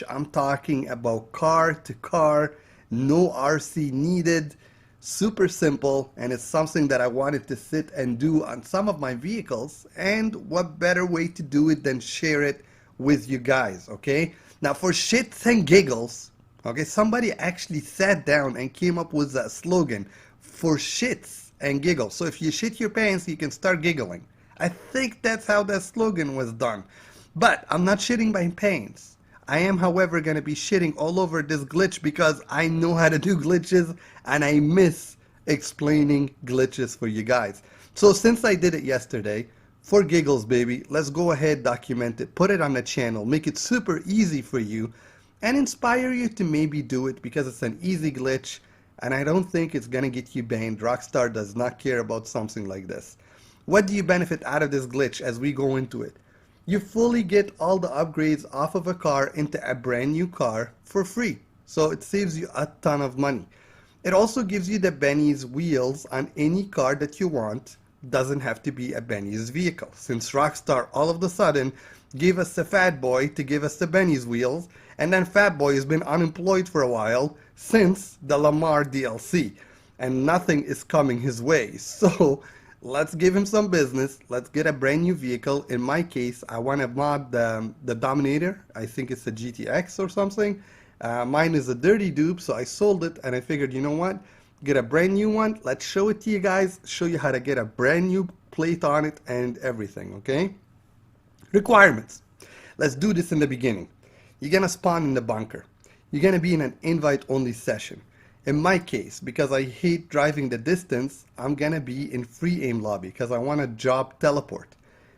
I'm talking about car to car, no RC needed, super simple, and it's something that I wanted to sit and do on some of my vehicles. And what better way to do it than share it with you guys, okay? Now, for shits and giggles, okay, somebody actually sat down and came up with that slogan for shits and giggles. So if you shit your pants, you can start giggling. I think that's how that slogan was done. But I'm not shitting my pants. I am, however, going to be shitting all over this glitch because I know how to do glitches and I miss explaining glitches for you guys. So since I did it yesterday, for giggles, baby, let's go ahead, document it, put it on the channel, make it super easy for you, and inspire you to maybe do it because it's an easy glitch and I don't think it's going to get you banned. Rockstar does not care about something like this. What do you benefit out of this glitch as we go into it? You fully get all the upgrades off of a car into a brand new car for free. So it saves you a ton of money. It also gives you the Benny's wheels on any car that you want. Doesn't have to be a Benny's vehicle. Since Rockstar all of a sudden gave us the Fat Boy to give us the Benny's wheels, and then Fat Boy has been unemployed for a while since the Lamar DLC, and nothing is coming his way. So let's give him some business. Let's get a brand new vehicle. In my case, I want to mod the Dominator. I think it's a GTX or something. Mine is a dirty dupe, so I sold it and I figured, you know what? Get a brand new one. Let's show it to you guys. Show you how to get a brand new plate on it and everything, okay? Requirements. Let's do this in the beginning. You're going to spawn in the bunker. You're going to be in an invite-only session. In my case, because I hate driving the distance, I'm gonna be in free aim lobby because I want a job teleport.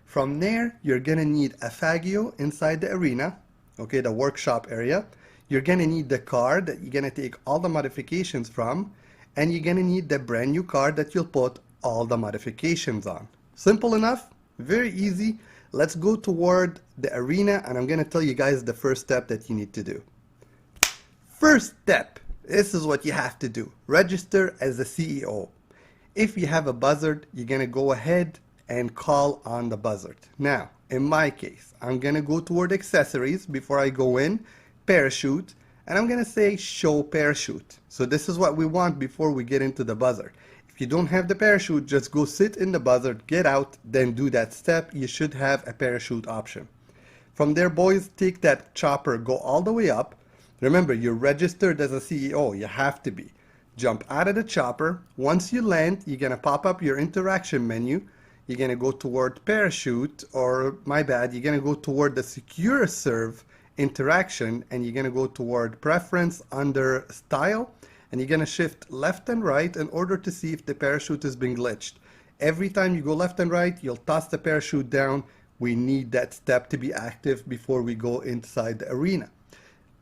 From there, you're gonna need a Faggio inside the arena, okay, the workshop area. You're gonna need the car that you're gonna take all the modifications from, and you're gonna need the brand new car that you'll put all the modifications on. Simple enough, very easy. Let's go toward the arena and I'm gonna tell you guys the first step that you need to do. First step. This is what you have to do. Register as a CEO. If you have a buzzard, you're going to go ahead and call on the buzzard. Now, in my case, I'm going to go toward accessories before I go in, parachute, and I'm going to say show parachute. So this is what we want before we get into the buzzard. If you don't have the parachute, just go sit in the buzzard, get out, then do that step. You should have a parachute option. From there, boys, take that chopper, go all the way up. Remember, you're registered as a CEO. You have to be. Jump out of the chopper. Once you land, you're going to pop up your interaction menu. You're going to go toward parachute, or my bad, you're going to go toward the secure serve interaction, and you're going to go toward preference under style, and you're going to shift left and right in order to see if the parachute has been glitched. Every time you go left and right, you'll toss the parachute down. We need that step to be active before we go inside the arena.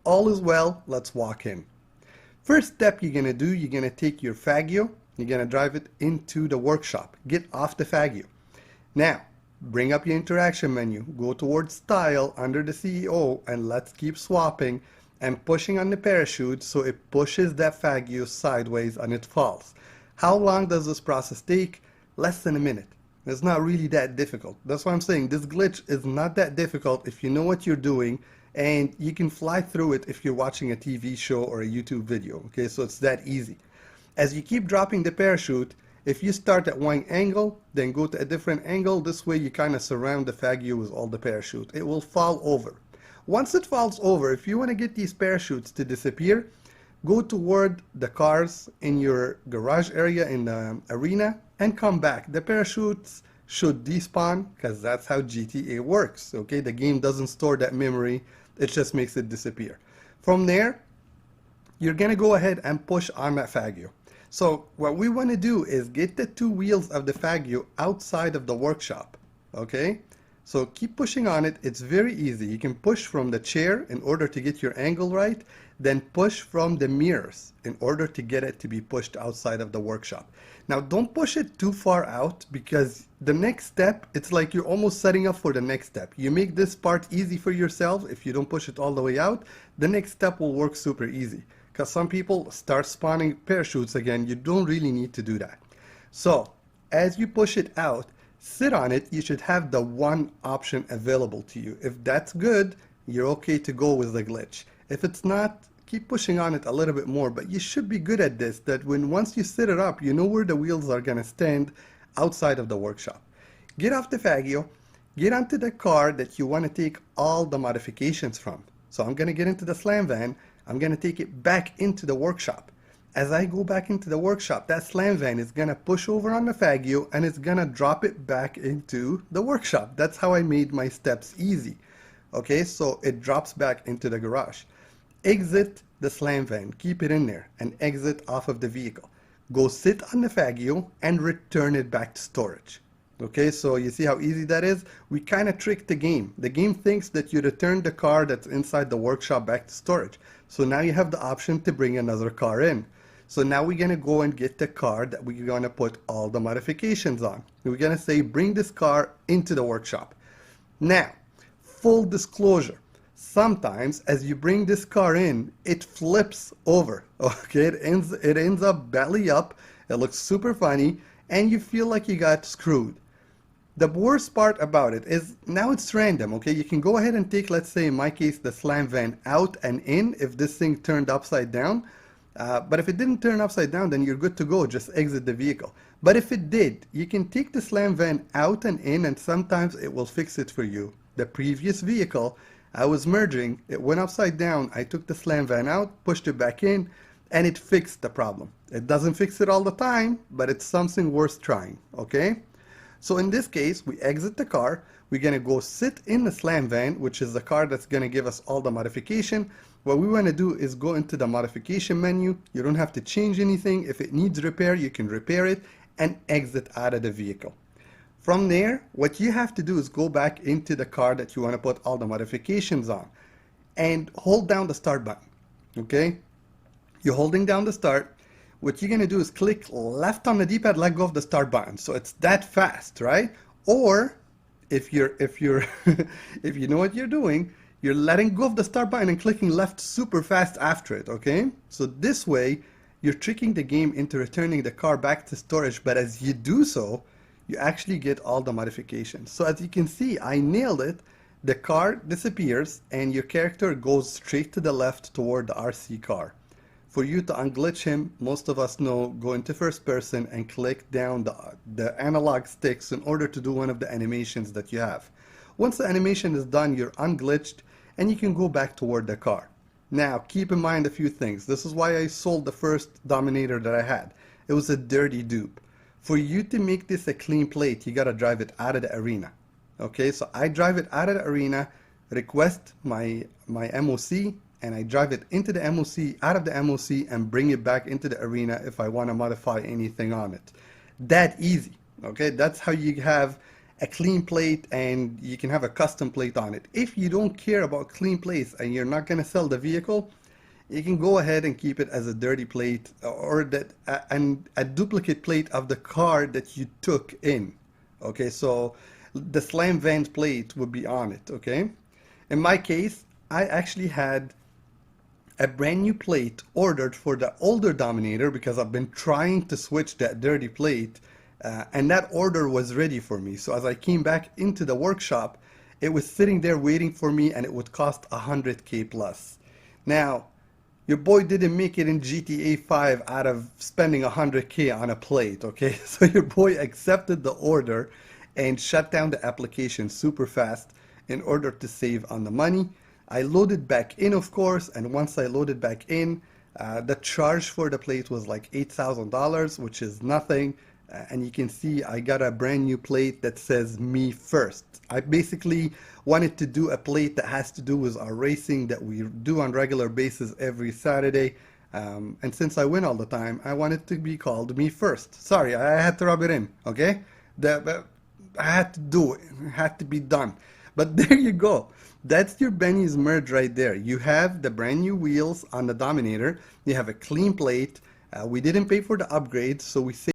All is well, let's walk in. First step you're going to do, you're going to take your Faggio, you're going to drive it into the workshop. Get off the Faggio. Now, bring up your interaction menu, go towards style under the CEO, and let's keep swapping and pushing on the parachute so it pushes that Faggio sideways and it falls. How long does this process take? Less than a minute. It's not really that difficult. That's why I'm saying this glitch is not that difficult if you know what you're doing, and you can fly through it if you're watching a TV show or a YouTube video, okay? So it's that easy. As you keep dropping the parachute, if you start at one angle, then go to a different angle, this way you kind of surround the Faggio with all the parachute. It will fall over. Once it falls over, if you want to get these parachutes to disappear, go toward the cars in your garage area in the arena and come back. The parachutes should despawn because that's how GTA works, okay? The game doesn't store that memory. It just makes it disappear. From there, you're going to go ahead and push on that Faggio. So what we want to do is get the two wheels of the Faggio outside of the workshop, okay? So keep pushing on it. It's very easy. You can push from the chair in order to get your angle right, then push from the mirrors in order to get it to be pushed outside of the workshop. Now don't push it too far out because the next step, it's like you're almost setting up for the next step. You make this part easy for yourself. If you don't push it all the way out, the next step will work super easy. Because some people start spawning parachutes again. You don't really need to do that. So as you push it out, sit on it, you should have the one option available to you. If that's good, you're okay to go with the glitch. If it's not, keep pushing on it a little bit more, but you should be good at this, that when once you set it up, you know where the wheels are gonna stand outside of the workshop. Get off the Faggio, get onto the car that you want to take all the modifications from. So I'm gonna get into the Slam Van, I'm gonna take it back into the workshop. As I go back into the workshop, that Slam Van is gonna push over on the Faggio and it's gonna drop it back into the workshop. That's how I made my steps easy. Okay, so it drops back into the garage. Exit the Slam Van, keep it in there, and exit off of the vehicle. Go sit on the Faggio and return it back to storage. Okay, so you see how easy that is? We kind of tricked the game. The game thinks that you return the car that's inside the workshop back to storage. So now you have the option to bring another car in. So now we're gonna go and get the car that we're gonna put all the modifications on. We're gonna say, bring this car into the workshop. Now, full disclosure, sometimes as you bring this car in, it flips over. Okay, it ends up belly up. It looks super funny, and you feel like you got screwed. The worst part about it is now it's random. Okay, you can go ahead and take, let's say in my case, the Slam Van out and in if this thing turned upside down. But if it didn't turn upside down, then you're good to go. Just exit the vehicle. But if it did, you can take the Slam Van out and in, and sometimes it will fix it for you. The previous vehicle, I was merging, it went upside down. I took the Slam Van out, pushed it back in, and it fixed the problem. It doesn't fix it all the time, but it's something worth trying, okay? So in this case, we exit the car. We're gonna go sit in the Slam Van, which is the car that's gonna give us all the modification. What we wanna do is go into the modification menu. You don't have to change anything. If it needs repair, you can repair it and exit out of the vehicle. From there, what you have to do is go back into the car that you wanna put all the modifications on and hold down the start button, okay? You're holding down the start. What you're gonna do is click left on the D-pad, let go of the start button. So it's that fast, right? Or if you know what you're doing, you're letting go of the start button and clicking left super fast after it, okay? So this way, you're tricking the game into returning the car back to storage, but as you do so, you actually get all the modifications. So as you can see, I nailed it. The car disappears and your character goes straight to the left toward the RC car. For you to unglitch him, most of us know, go into first person and click down the analog sticks in order to do one of the animations that you have. Once the animation is done, you're unglitched and you can go back toward the car. Now, keep in mind a few things. This is why I sold the first Dominator that I had. It was a dirty dupe. For you to make this a clean plate, you gotta drive it out of the arena. Okay, so I drive it out of the arena, request my MOC, and I drive it into the MOC, out of the MOC, and bring it back into the arena if I want to modify anything on it. That easy, okay? That's how you have a clean plate and you can have a custom plate on it. If you don't care about clean plates and you're not going to sell the vehicle, you can go ahead and keep it as a dirty plate or a duplicate plate of the car that you took in. Okay, so the Slam Van's plate would be on it, okay? In my case, I actually had a brand new plate ordered for the older Dominator because I've been trying to switch that dirty plate and that order was ready for me. So as I came back into the workshop, it was sitting there waiting for me and it would cost 100K plus. Now, your boy didn't make it in GTA 5 out of spending 100K on a plate, okay? So your boy accepted the order and shut down the application super fast in order to save on the money. I loaded back in, of course, and once I loaded back in, the charge for the plate was like $8,000, which is nothing. And you can see I got a brand new plate that says me first. I basically wanted to do a plate that has to do with our racing that we do on regular basis every Saturday. And since I win all the time, I wanted to be called me first. Sorry, I had to rub it in, okay? I had to do it. It had to be done. But there you go. That's your Benny's merge right there. You have the brand new wheels on the Dominator. You have a clean plate. We didn't pay for the upgrade, so we